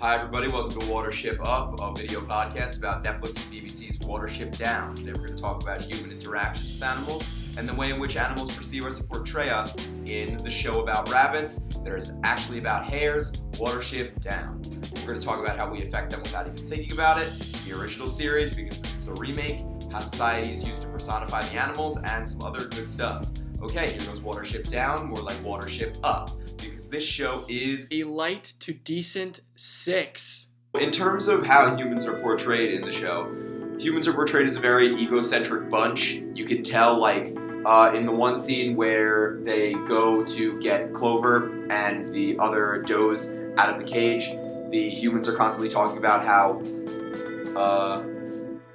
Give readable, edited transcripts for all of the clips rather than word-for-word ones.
Hi everybody, welcome to Watership Up, a video podcast about Netflix and BBC's Watership Down. Today we're going to talk about human interactions with animals and the way in which animals perceive us and portray us in the show about rabbits that is actually about hares, Watership Down. We're going to talk about how we affect them without even thinking about it, the original series because this is a remake, how society is used to personify the animals, and some other good stuff. Okay, here goes Watership Down, more like Watership Up, because this show is a light to decent 6. In terms of how humans are portrayed in the show, humans are portrayed as a very egocentric bunch. You can tell, in the one scene where they go to get Clover and the other does out of the cage, the humans are constantly talking about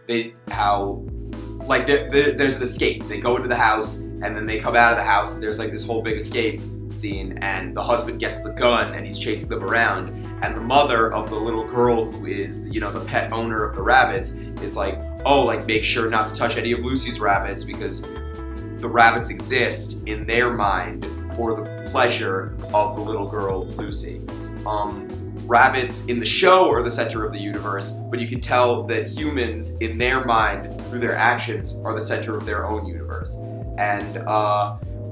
there's an escape. They go into the house, and then they come out of the house, and there's this whole big escape scene, and the husband gets the gun, and he's chasing them around, and the mother of the little girl who is, the pet owner of the rabbits is make sure not to touch any of Lucy's rabbits, because the rabbits exist in their mind for the pleasure of the little girl, Lucy. Rabbits in the show are the center of the universe, but you can tell that humans, in their mind, through their actions, are the center of their own universe. And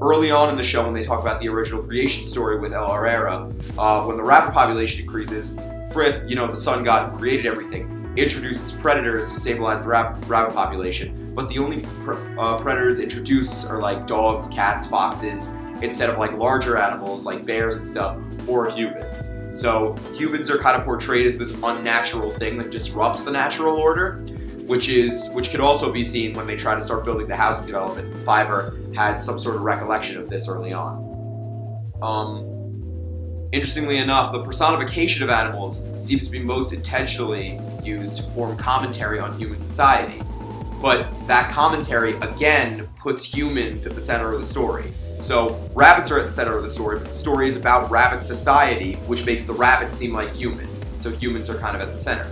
early on in the show, when they talk about the original creation story with El Herrera, when the rabbit population increases, Frith, the sun god who created everything, introduces predators to stabilize the rabbit population. But the only predators introduced are dogs, cats, foxes, instead of larger animals like bears and stuff, or humans. So humans are kind of portrayed as this unnatural thing that disrupts the natural order, which could also be seen when they try to start building the housing development. Fiverr has some sort of recollection of this early on. Interestingly enough, the personification of animals seems to be most intentionally used to form commentary on human society. But that commentary, again, puts humans at the center of the story. So rabbits are at the center of the story, but the story is about rabbit society, which makes the rabbits seem like humans. So humans are kind of at the center.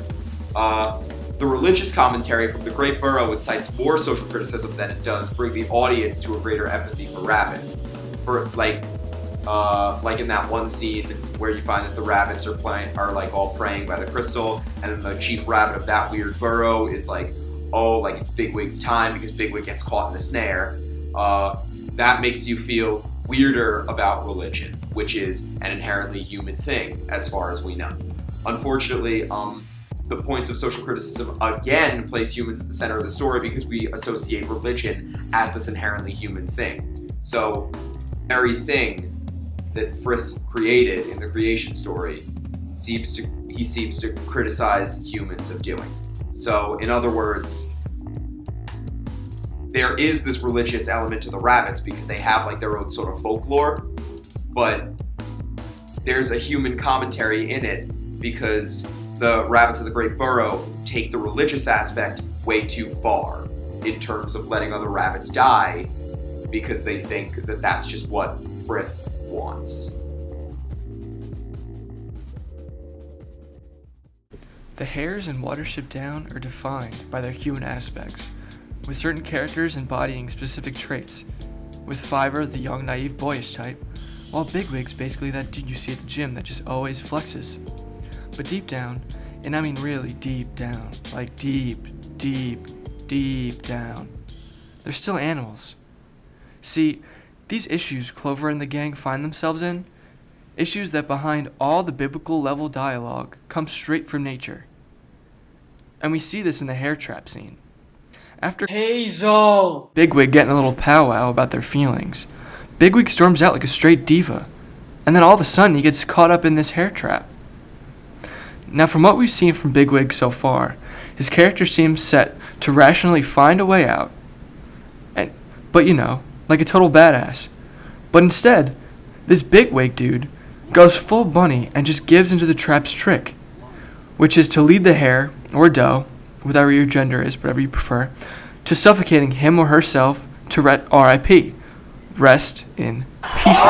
The religious commentary from The Great Burrow incites more social criticism than it does bring the audience to a greater empathy for rabbits. For in that one scene where you find that the rabbits are all praying by the crystal, and then the chief rabbit of that weird burrow is it's Bigwig's time because Bigwig gets caught in the snare. That makes you feel weirder about religion, which is an inherently human thing, as far as we know. Unfortunately, the points of social criticism again place humans at the center of the story because we associate religion as this inherently human thing. So, every thing that Frith created in the creation story seems to criticize humans of doing. So, in other words, there is this religious element to the rabbits because they have their own sort of folklore, but there's a human commentary in it because the rabbits of the Great Burrow take the religious aspect way too far in terms of letting other rabbits die because they think that that's just what Frith wants. The hares in Watership Down are defined by their human aspects, with certain characters embodying specific traits, with Fiverr the young, naive, boyish type, while Bigwig's basically that dude you see at the gym that just always flexes. But deep down, and I mean really deep down, deep down, they're still animals. See, these issues Clover and the gang find themselves in, issues that behind all the biblical level dialogue come straight from nature. And we see this in the hair trap scene. After Hazel! Bigwig getting a little powwow about their feelings, Bigwig storms out like a straight diva, and then all of a sudden he gets caught up in this hair trap. Now from what we've seen from Bigwig so far, his character seems set to rationally find a way out, but like a total badass. But instead, this Bigwig dude goes full bunny and just gives into the trap's trick, which is to lead the hare, or doe, whatever your gender is, whatever you prefer, to suffocating him or herself to R.I.P. Rest in pieces.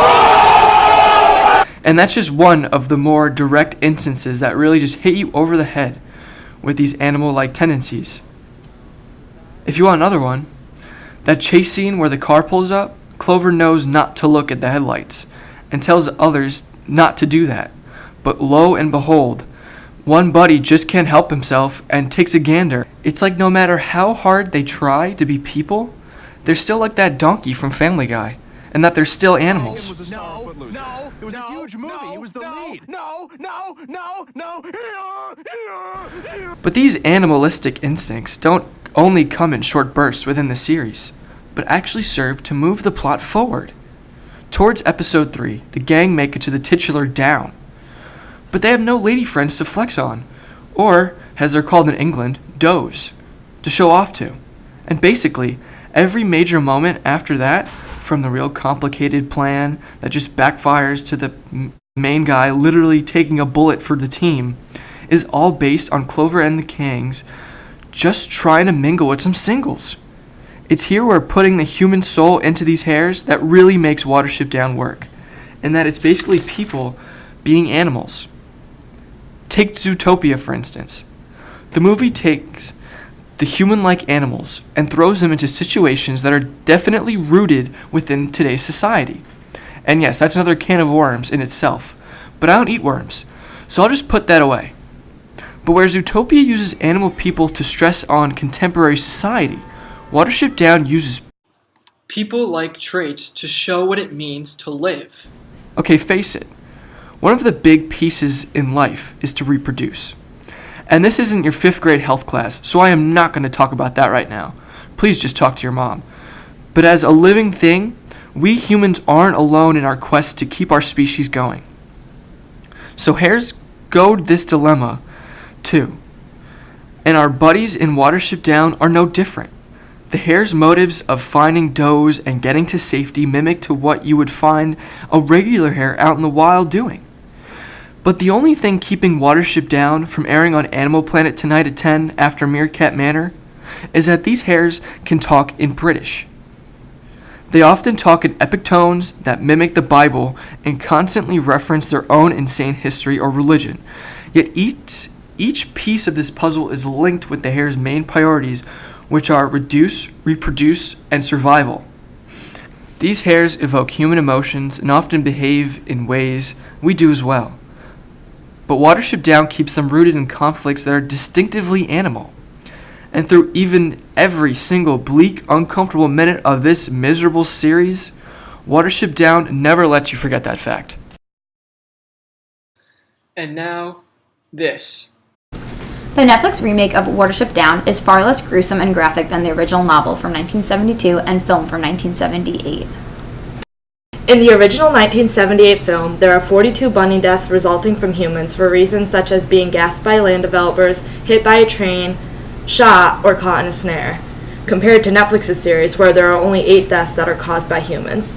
And that's just one of the more direct instances that really just hit you over the head with these animal-like tendencies. If you want another one, that chase scene where the car pulls up, Clover knows not to look at the headlights and tells others not to do that. But lo and behold, One buddy just can't help himself and takes a gander. It's like no matter how hard they try to be people, they're still like that donkey from Family Guy, and that they're still animals. No, it was a huge movie. It was the lead. No. But these animalistic instincts don't only come in short bursts within the series, but actually serve to move the plot forward. Towards episode 3, the gang make it to the titular down, but they have no lady friends to flex on, or, as they're called in England, does, to show off to. And basically, every major moment after that, from the real complicated plan that just backfires to the main guy literally taking a bullet for the team, is all based on Clover and the Kings just trying to mingle with some singles. It's here where putting the human soul into these hairs that really makes Watership Down work, and that it's basically people being animals. Take Zootopia, for instance. The movie takes the human-like animals and throws them into situations that are definitely rooted within today's society. And yes, that's another can of worms in itself, but I don't eat worms, so I'll just put that away. But where Zootopia uses animal people to stress on contemporary society, Watership Down uses people-like traits to show what it means to live. Okay, face it. One of the big pieces in life is to reproduce. And this isn't your 5th grade health class, so I am not going to talk about that right now. Please just talk to your mom. But as a living thing, we humans aren't alone in our quest to keep our species going. So hares goad this dilemma, too. And our buddies in Watership Down are no different. The hare's motives of finding does and getting to safety mimic to what you would find a regular hare out in the wild doing. But the only thing keeping Watership Down from airing on Animal Planet tonight at 10 after Meerkat Manor is that these hares can talk in British. They often talk in epic tones that mimic the Bible and constantly reference their own insane history or religion. Yet each piece of this puzzle is linked with the hare's main priorities, which are reduce, reproduce, and survival. These hares evoke human emotions and often behave in ways we do as well. But Watership Down keeps them rooted in conflicts that are distinctively animal. And through even every single bleak, uncomfortable minute of this miserable series, Watership Down never lets you forget that fact. And now, this. The Netflix remake of Watership Down is far less gruesome and graphic than the original novel from 1972 and film from 1978. In the original 1978 film, there are 42 bunny deaths resulting from humans for reasons such as being gassed by land developers, hit by a train, shot, or caught in a snare, compared to Netflix's series where there are only 8 deaths that are caused by humans.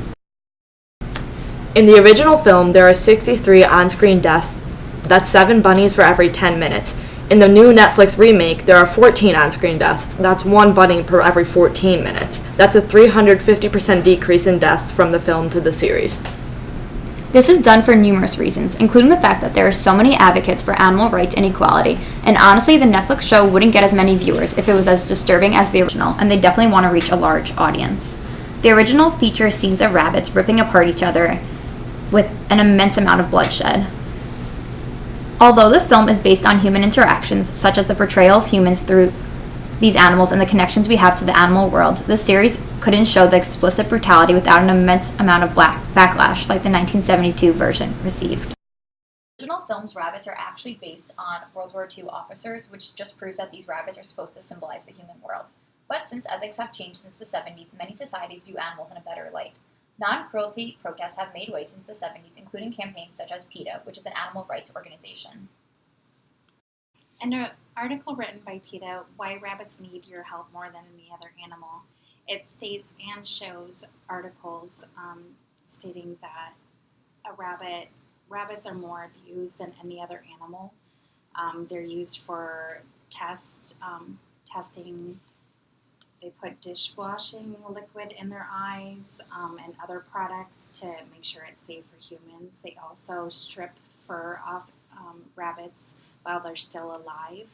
In the original film, there are 63 on-screen deaths. That's 7 bunnies for every 10 minutes. In the new Netflix remake, there are 14 on-screen deaths. That's 1 bunny per every 14 minutes. That's a 350% decrease in deaths from the film to the series. This is done for numerous reasons, including the fact that there are so many advocates for animal rights and equality, and honestly, the Netflix show wouldn't get as many viewers if it was as disturbing as the original, and they definitely want to reach a large audience. The original features scenes of rabbits ripping apart each other with an immense amount of bloodshed. Although the film is based on human interactions, such as the portrayal of humans through these animals and the connections we have to the animal world, the series couldn't show the explicit brutality without an immense amount of backlash like the 1972 version received. The original film's rabbits are actually based on World War II officers, which just proves that these rabbits are supposed to symbolize the human world. But since ethics have changed since the 70s, many societies view animals in a better light. Non-cruelty protests have made way since the 70s, including campaigns such as PETA, which is an animal rights organization. In an article written by PETA, Why Rabbits Need Your Help More Than Any Other Animal, it states and shows articles stating that rabbits are more abused than any other animal. They're used for testing. They put dishwashing liquid in their eyes and other products to make sure it's safe for humans. They also strip fur off rabbits while they're still alive,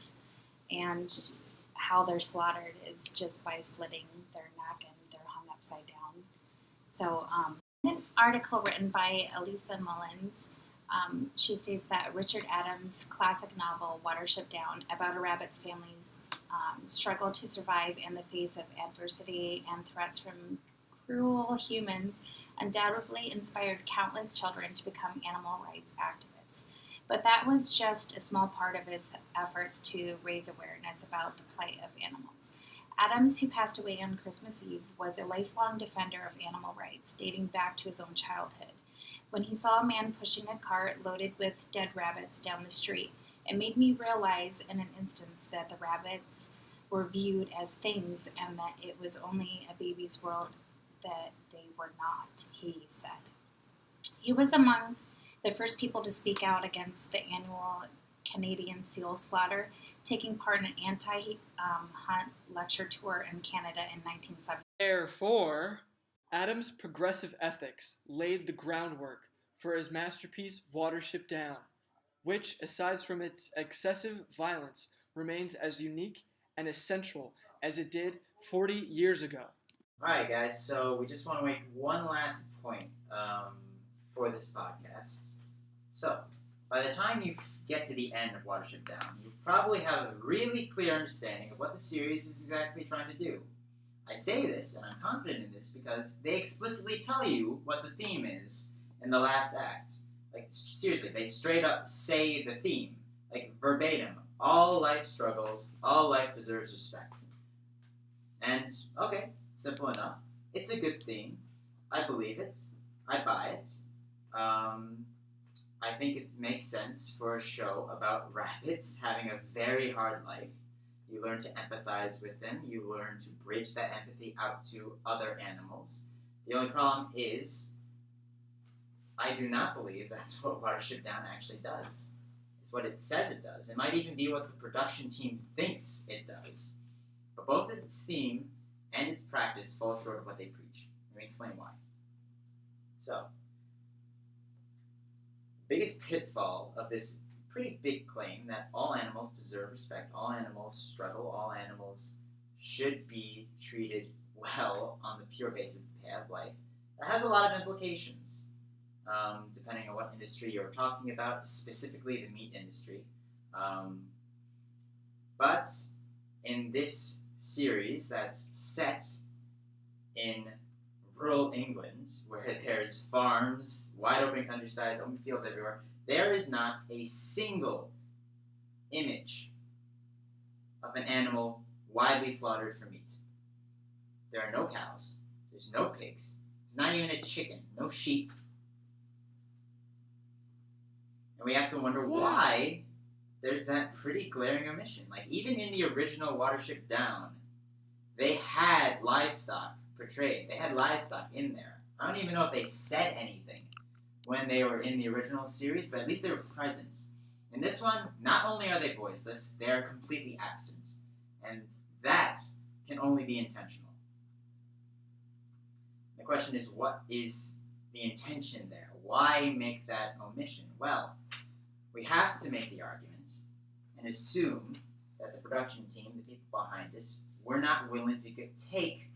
and how they're slaughtered is just by slitting their neck and they're hung upside down. So in an article written by Elisa Mullins, She states that Richard Adams' classic novel, Watership Down, about a rabbit's family's struggle to survive in the face of adversity and threats from cruel humans, undoubtedly inspired countless children to become animal rights activists. But that was just a small part of his efforts to raise awareness about the plight of animals. Adams, who passed away on Christmas Eve, was a lifelong defender of animal rights, dating back to his own childhood. When he saw a man pushing a cart loaded with dead rabbits down the street, it made me realize in an instant that the rabbits were viewed as things and that it was only a baby's world that they were not, he said. He was among the first people to speak out against the annual Canadian seal slaughter, taking part in an anti-hunt lecture tour in Canada in 1970. Therefore, Adams' progressive ethics laid the groundwork for his masterpiece Watership Down, which, aside from its excessive violence, remains as unique and essential as it did 40 years ago. Alright, guys, so we just want to make one last point for this podcast. So, by the time you get to the end of Watership Down, you probably have a really clear understanding of what the series is exactly trying to do. I say this, and I'm confident in this, because they explicitly tell you what the theme is in the last act. Like, seriously, they straight up say the theme. Like, verbatim. All life struggles, all life deserves respect. And, okay, simple enough. It's a good theme. I believe it. I buy it. I think it makes sense for a show about rabbits having a very hard life. You learn to empathize with them. You learn to bridge that empathy out to other animals. The only problem is, I do not believe that's what Watership Down actually does. It's what it says it does. It might even be what the production team thinks it does. But both its theme and its practice fall short of what they preach. Let me explain why. So, the biggest pitfall of this pretty big claim that all animals deserve respect, all animals struggle, all animals should be treated well on the pure basis that they have life, that has a lot of implications, depending on what industry you're talking about, specifically the meat industry. But in this series that's set in rural England, where there's farms, wide open countrysides, open fields everywhere, there is not a single image of an animal widely slaughtered for meat. There are no cows, there's no pigs, there's not even a chicken, no sheep. And we have to wonder why there's that pretty glaring omission. Like, even in the original Watership Down, they had livestock portrayed. They had livestock in there. I don't even know if they said anything when they were in the original series, but at least they were present. In this one, not only are they voiceless, they are completely absent. And that can only be intentional. The question is, what is the intention there? Why make that omission? Well, we have to make the argument and assume that the production team, the people behind it, were not willing to take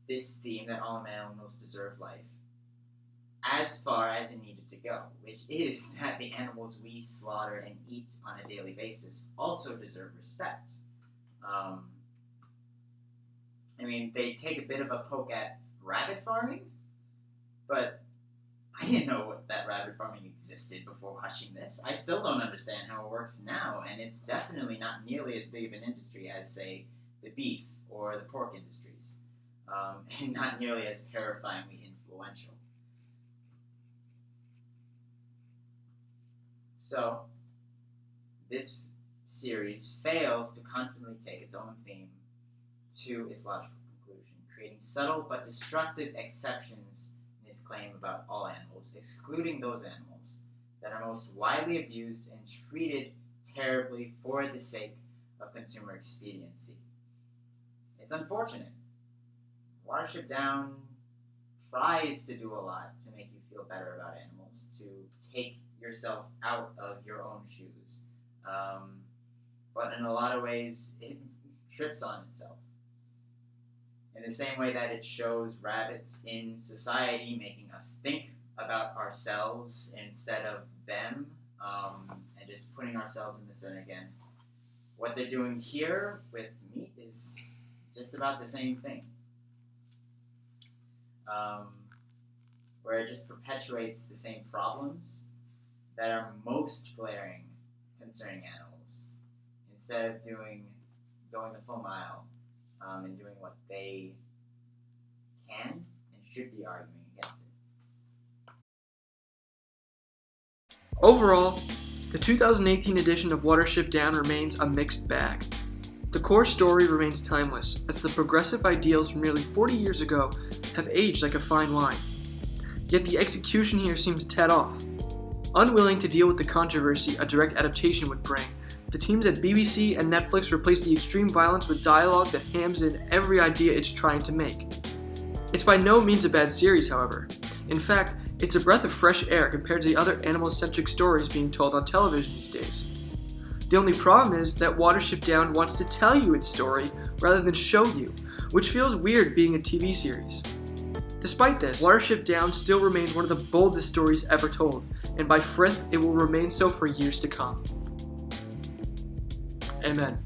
this theme that all animals deserve life as far as it needed to go, which is that the animals we slaughter and eat on a daily basis also deserve respect. I mean, they take a bit of a poke at rabbit farming, but I didn't know that rabbit farming existed before watching this. I still don't understand how it works now, and it's definitely not nearly as big of an industry as, say, the beef or the pork industries, and not nearly as terrifyingly influential. So, this series fails to confidently take its own theme to its logical conclusion, creating subtle but destructive exceptions in its claim about all animals, excluding those animals that are most widely abused and treated terribly for the sake of consumer expediency. It's unfortunate. Watership Down tries to do a lot to make you feel better about animals, to take yourself out of your own shoes. But in a lot of ways, it trips on itself. In the same way that it shows rabbits in society, making us think about ourselves instead of them, and just putting ourselves in the center again. What they're doing here with meat is just about the same thing, where it just perpetuates the same problems that are most glaring concerning animals, instead of going the full mile and doing what they can and should be arguing against it. Overall, the 2018 edition of Watership Down remains a mixed bag. The core story remains timeless, as the progressive ideals from nearly 40 years ago have aged like a fine wine. Yet the execution here seems dead off. Unwilling to deal with the controversy a direct adaptation would bring, the teams at BBC and Netflix replaced the extreme violence with dialogue that hams in every idea it's trying to make. It's by no means a bad series, however. In fact, it's a breath of fresh air compared to the other animal-centric stories being told on television these days. The only problem is that Watership Down wants to tell you its story rather than show you, which feels weird being a TV series. Despite this, Watership Down still remains one of the boldest stories ever told, and by Frith, it will remain so for years to come. Amen.